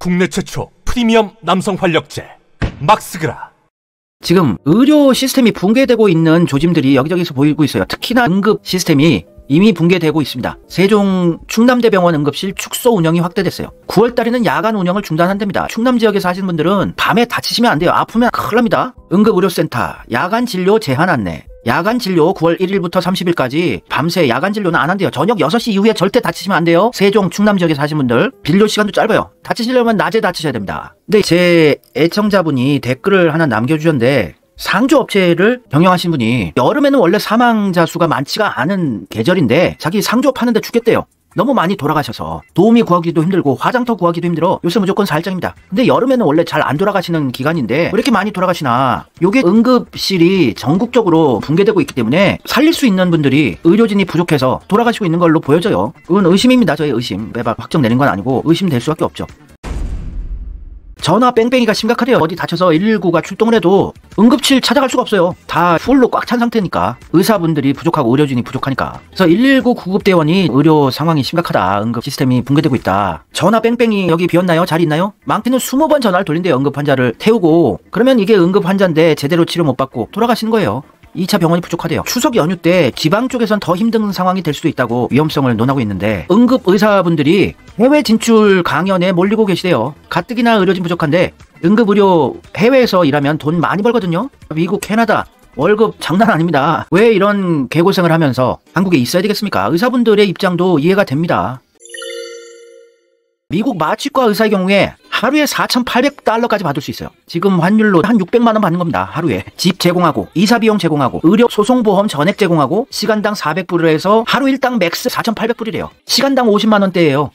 국내 최초 프리미엄 남성 활력제 막스그라. 지금 의료 시스템이 붕괴되고 있는 조짐들이 여기저기서 보이고 있어요. 특히나 응급 시스템이 이미 붕괴되고 있습니다. 세종 충남대병원 응급실 축소 운영이 확대됐어요. 9월달에는 야간 운영을 중단한답니다. 충남 지역에서 하시는 분들은 밤에 다치시면 안 돼요. 아프면 큰일 납니다. 응급의료센터 야간 진료 제한 안내. 야간 진료 9월 1일부터 30일까지 밤새 야간 진료는 안 한대요. 저녁 6시 이후에 절대 다치시면 안 돼요. 세종 충남 지역에서 하시는 분들 진료 시간도 짧아요. 다치시려면 낮에 다치셔야 됩니다. 근데 제 애청자분이 댓글을 하나 남겨주셨는데, 상조업체를 경영하신 분이 여름에는 원래 사망자 수가 많지가 않은 계절인데 자기 상조업 하는데 죽겠대요. 너무 많이 돌아가셔서 도우미 구하기도 힘들고 화장터 구하기도 힘들어. 요새 무조건 사일장입니다. 근데 여름에는 원래 잘 안 돌아가시는 기간인데 왜 이렇게 많이 돌아가시나. 요게 응급실이 전국적으로 붕괴되고 있기 때문에 살릴 수 있는 분들이 의료진이 부족해서 돌아가시고 있는 걸로 보여져요. 그건 의심입니다. 저의 의심. 매박 확정 내린 건 아니고 의심될 수밖에 없죠. 전화 뺑뺑이가 심각하대요. 어디 다쳐서 119가 출동을 해도 응급실 찾아갈 수가 없어요. 다 풀로 꽉 찬 상태니까. 의사분들이 부족하고 의료진이 부족하니까. 그래서 119 구급대원이 의료 상황이 심각하다. 응급 시스템이 붕괴되고 있다. 전화 뺑뺑이 여기 비었나요? 자리 있나요? 많게는 20번 전화를 돌린대요. 응급 환자를 태우고. 그러면 이게 응급 환자인데 제대로 치료 못 받고 돌아가시는 거예요. 2차 병원이 부족하대요. 추석 연휴 때 지방 쪽에선 더 힘든 상황이 될 수도 있다고 위험성을 논하고 있는데, 응급 의사분들이 해외 진출 강연에 몰리고 계시대요. 가뜩이나 의료진 부족한데 응급의료 해외에서 일하면 돈 많이 벌거든요. 미국, 캐나다 월급 장난 아닙니다. 왜 이런 개고생을 하면서 한국에 있어야 되겠습니까? 의사분들의 입장도 이해가 됩니다. 미국 마취과 의사의 경우에 하루에 $4,800까지 받을 수 있어요. 지금 환율로 한 600만 원 받는 겁니다. 하루에. 집 제공하고, 이사비용 제공하고, 의료 소송보험 전액 제공하고, 시간당 400불을 해서 하루 일당 맥스 4,800불이래요. 시간당 50만 원대예요.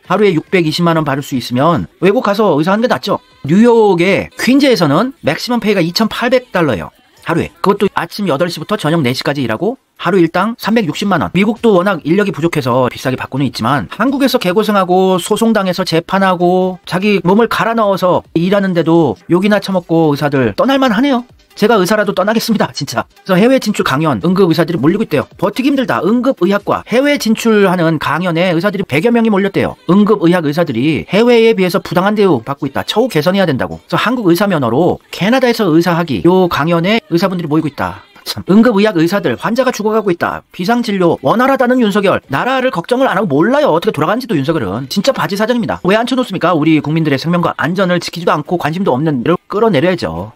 하루에 620만 원 받을 수 있으면 외국 가서 의사 하는 게 낫죠. 뉴욕의 퀸즈에서는 맥시멈 페이가 $2,800예요. 하루에. 그것도 아침 8시부터 저녁 4시까지 일하고 하루 일당 360만 원. 미국도 워낙 인력이 부족해서 비싸게 받고는 있지만 한국에서 개고생하고 소송당해서 재판하고 자기 몸을 갈아 넣어서 일하는데도 욕이나 처먹고 의사들 떠날만 하네요. 제가 의사라도 떠나겠습니다. 진짜. 그래서 해외 진출 강연 응급 의사들이 몰리고 있대요. 버티기 힘들다. 응급의학과 해외 진출하는 강연에 의사들이 100여 명이 몰렸대요. 응급의학 의사들이 해외에 비해서 부당한 대우 받고 있다. 처우 개선해야 된다고. 그래서 한국 의사 면허로 캐나다에서 의사하기, 요 강연에 의사분들이 모이고 있다. 참. 응급의학 의사들 환자가 죽어가고 있다. 비상진료 원활하다는 윤석열. 나라를 걱정을 안 하고 몰라요. 어떻게 돌아가는지도 윤석열은. 진짜 바지 사장입니다. 왜 앉혀놓습니까? 우리 국민들의 생명과 안전을 지키지도 않고 관심도 없는 일을 끌어내려야죠.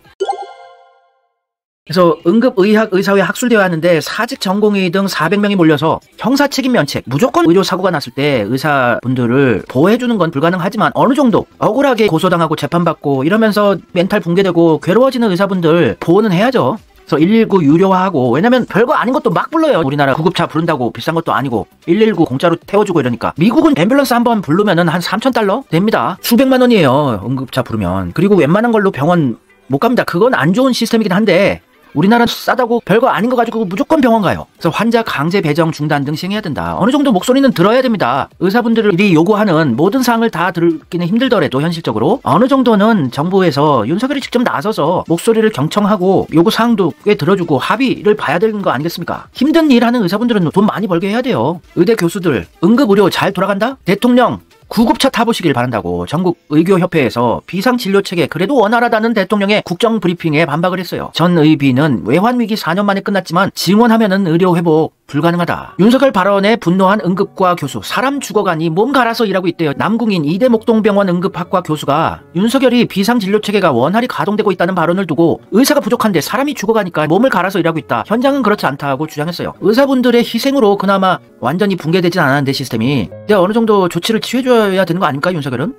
그래서 응급의학 의사회 학술대회 하는데 사직 전공의 등 400명이 몰려서 형사책임 면책, 무조건 의료사고가 났을 때 의사분들을 보호해주는 건 불가능하지만 어느 정도 억울하게 고소당하고 재판받고 이러면서 멘탈 붕괴되고 괴로워지는 의사분들 보호는 해야죠. 그래서 119 유료화하고, 왜냐면 별거 아닌 것도 막 불러요. 우리나라 구급차 부른다고 비싼 것도 아니고 119 공짜로 태워주고 이러니까. 미국은 앰뷸런스 한번 부르면은 한 $3,000 됩니다. 수백만 원이에요. 응급차 부르면. 그리고 웬만한 걸로 병원 못 갑니다. 그건 안 좋은 시스템이긴 한데 우리나라 싸다고 별거 아닌 거 가지고 무조건 병원 가요. 그래서 환자 강제 배정 중단 등 시행해야 된다. 어느 정도 목소리는 들어야 됩니다. 의사분들이 요구하는 모든 사항을 다 들기는 힘들더라도 현실적으로 어느 정도는 정부에서 윤석열이 직접 나서서 목소리를 경청하고 요구 사항도 꽤 들어주고 합의를 봐야 되는 거 아니겠습니까? 힘든 일 하는 의사분들은 돈 많이 벌게 해야 돼요. 의대 교수들 응급의료 잘 돌아간다? 대통령 구급차 타보시길 바란다고 전국 의교협회에서 비상진료체계 그래도 원활하다는 대통령의 국정브리핑에 반박을 했어요. 전 의비는 외환위기 4년 만에 끝났지만 증원하면은 의료회복 불가능하다. 윤석열 발언에 분노한 응급과 교수, 사람 죽어가니 몸 갈아서 일하고 있대요. 남궁인 이대목동병원 응급학과 교수가 윤석열이 비상진료체계가 원활히 가동되고 있다는 발언을 두고 의사가 부족한데 사람이 죽어가니까 몸을 갈아서 일하고 있다. 현장은 그렇지 않다고 주장했어요. 의사분들의 희생으로 그나마 완전히 붕괴되진 않았는데 시스템이. 근데 어느 정도 조치를 취해줘야 되는 거 아닙니까 윤석열은?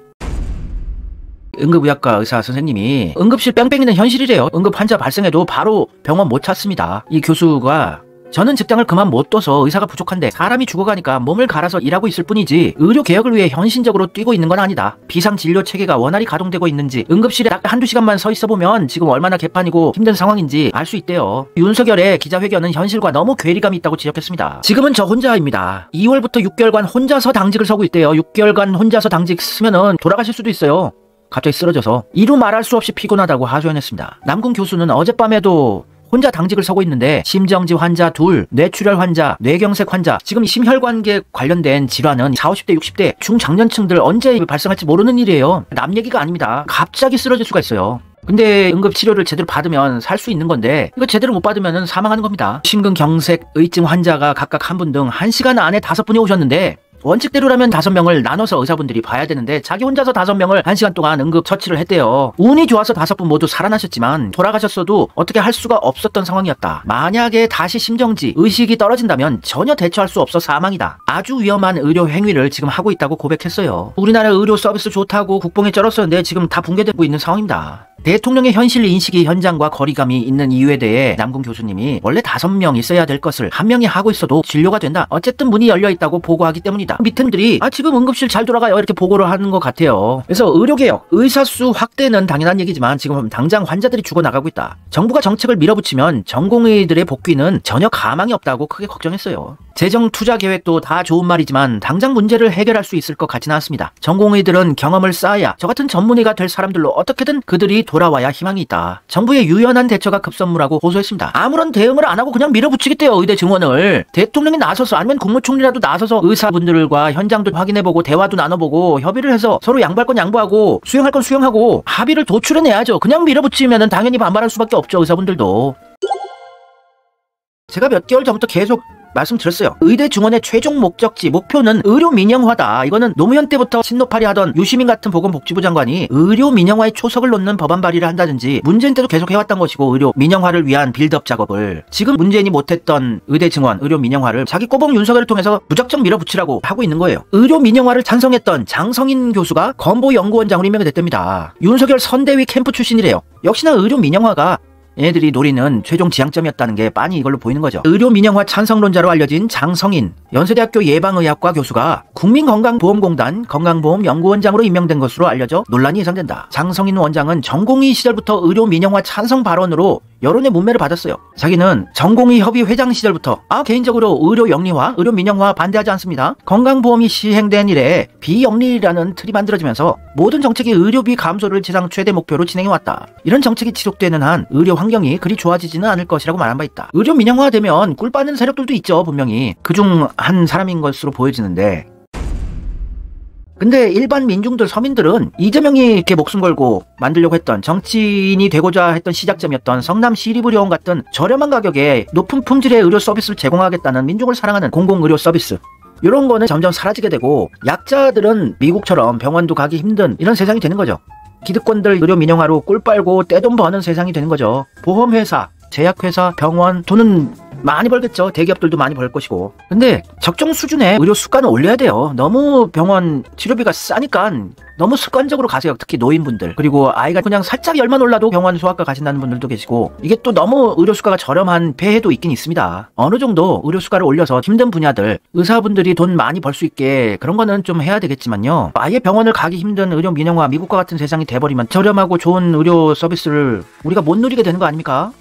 응급의학과 의사 선생님이 응급실 뺑뺑이는 현실이래요. 응급 환자 발생해도 바로 병원 못 찾습니다. 이 교수가 저는 직장을 그만 못 둬서 의사가 부족한데 사람이 죽어가니까 몸을 갈아서 일하고 있을 뿐이지 의료개혁을 위해 현실적으로 뛰고 있는 건 아니다. 비상진료체계가 원활히 가동되고 있는지 응급실에 딱 한두 시간만 서 있어보면 지금 얼마나 개판이고 힘든 상황인지 알 수 있대요. 윤석열의 기자회견은 현실과 너무 괴리감이 있다고 지적했습니다. 지금은 저 혼자입니다. 2월부터 6개월간 혼자서 당직을 서고 있대요. 6개월간 혼자서 당직 쓰면은 돌아가실 수도 있어요. 갑자기 쓰러져서. 이루 말할 수 없이 피곤하다고 하소연했습니다. 남궁 교수는 어젯밤에도 혼자 당직을 서고 있는데 심정지 환자 둘, 뇌출혈 환자, 뇌경색 환자, 지금 심혈관계 관련된 질환은 40, 50대, 60대 중장년층들 언제 발생할지 모르는 일이에요. 남 얘기가 아닙니다. 갑자기 쓰러질 수가 있어요. 근데 응급치료를 제대로 받으면 살 수 있는 건데 이거 제대로 못 받으면 사망하는 겁니다. 심근경색, 의증 환자가 각각 한 분 등 1시간 안에 5분이 오셨는데 원칙대로라면 5명을 나눠서 의사분들이 봐야 되는데 자기 혼자서 5명을 1시간 동안 응급 처치를 했대요. 운이 좋아서 5분 모두 살아나셨지만 돌아가셨어도 어떻게 할 수가 없었던 상황이었다. 만약에 다시 심정지, 의식이 떨어진다면 전혀 대처할 수 없어 사망이다. 아주 위험한 의료 행위를 지금 하고 있다고 고백했어요. 우리나라 의료 서비스 좋다고 국뽕에 쩔었었는데 지금 다 붕괴되고 있는 상황입니다. 대통령의 현실 인식이 현장과 거리감이 있는 이유에 대해 남궁 교수님이 원래 5명 있어야 될 것을 1명이 하고 있어도 진료가 된다. 어쨌든 문이 열려있다고 보고하기 때문이다. 밑팀들이 지금 응급실 잘 돌아가요 이렇게 보고를 하는 것 같아요. 그래서 의료개혁, 의사수 확대는 당연한 얘기지만 지금 당장 환자들이 죽어나가고 있다. 정부가 정책을 밀어붙이면 전공의들의 복귀는 전혀 가망이 없다고 크게 걱정했어요. 재정 투자 계획도 다 좋은 말이지만 당장 문제를 해결할 수 있을 것 같지는 않습니다. 전공의들은 경험을 쌓아야 저 같은 전문의가 될 사람들로 어떻게든 그들이 돌아와야 희망이 있다. 정부의 유연한 대처가 급선무라고 호소했습니다. 아무런 대응을 안 하고 그냥 밀어붙이겠대요. 의대 증원을. 대통령이 나서서 아니면 국무총리라도 나서서 의사분들과 현장도 확인해보고 대화도 나눠보고 협의를 해서 서로 양보할 건 양보하고 수용할 건 수용하고 합의를 도출해내야죠. 그냥 밀어붙이면 당연히 반발할 수밖에 없죠. 의사분들도. 제가 몇 개월 전부터 계속 말씀드렸어요. 의대 증원의 최종 목적지, 목표는 의료 민영화다. 이거는 노무현 때부터 친노파리 하던 유시민 같은 보건복지부 장관이 의료 민영화에 초석을 놓는 법안 발의를 한다든지 문재인 때도 계속 해왔던 것이고 의료 민영화를 위한 빌드업 작업을 지금 문재인이 못했던 의대 증원, 의료 민영화를 자기 꼬봉 윤석열을 통해서 무작정 밀어붙이라고 하고 있는 거예요. 의료 민영화를 찬성했던 장성인 교수가 건보연구원장으로 임명이 됐답니다. 윤석열 선대위 캠프 출신이래요. 역시나 의료 민영화가 얘네들이 노리는 최종 지향점이었다는 게 빤히 이걸로 보이는 거죠. 의료 민영화 찬성론자로 알려진 장성인 연세대학교 예방의학과 교수가 국민건강보험공단 건강보험연구원장으로 임명된 것으로 알려져 논란이 예상된다. 장성인 원장은 전공의 시절부터 의료 민영화 찬성 발언으로 여론의 문매를 받았어요. 자기는 전공의 협의 회장 시절부터 개인적으로 의료 영리화, 의료 민영화 반대하지 않습니다. 건강보험이 시행된 이래 비영리라는 틀이 만들어지면서 모든 정책이 의료비 감소를 지상 최대 목표로 진행해왔다. 이런 정책이 지속되는 한 의료 환경이 그리 좋아지지는 않을 것이라고 말한 바 있다. 의료 민영화되면 꿀 빠는 세력들도 있죠. 분명히. 그중 한 사람인 것으로 보여지는데 근데 일반 민중들, 서민들은 이재명이 이렇게 목숨 걸고 만들려고 했던 정치인이 되고자 했던 시작점이었던 성남 시립의료원 같은 저렴한 가격에 높은 품질의 의료 서비스를 제공하겠다는 민중을 사랑하는 공공의료 서비스 이런 거는 점점 사라지게 되고 약자들은 미국처럼 병원도 가기 힘든 이런 세상이 되는 거죠. 기득권들 의료 민영화로 꿀 빨고 떼돈 버는 세상이 되는 거죠. 보험회사, 제약회사, 병원 돈은 많이 벌겠죠. 대기업들도 많이 벌 것이고. 근데 적정 수준의 의료 수가는 올려야 돼요. 너무 병원 치료비가 싸니까 너무 습관적으로 가세요. 특히 노인분들. 그리고 아이가 그냥 살짝 열만 올라도 병원 소아과 가신다는 분들도 계시고 이게 또 너무 의료 수가가 저렴한 폐해도 있긴 있습니다. 어느 정도 의료 수가를 올려서 힘든 분야들 의사분들이 돈 많이 벌 수 있게 그런 거는 좀 해야 되겠지만요. 아예 병원을 가기 힘든 의료 민영화 미국과 같은 세상이 돼버리면 저렴하고 좋은 의료 서비스를 우리가 못 누리게 되는 거 아닙니까?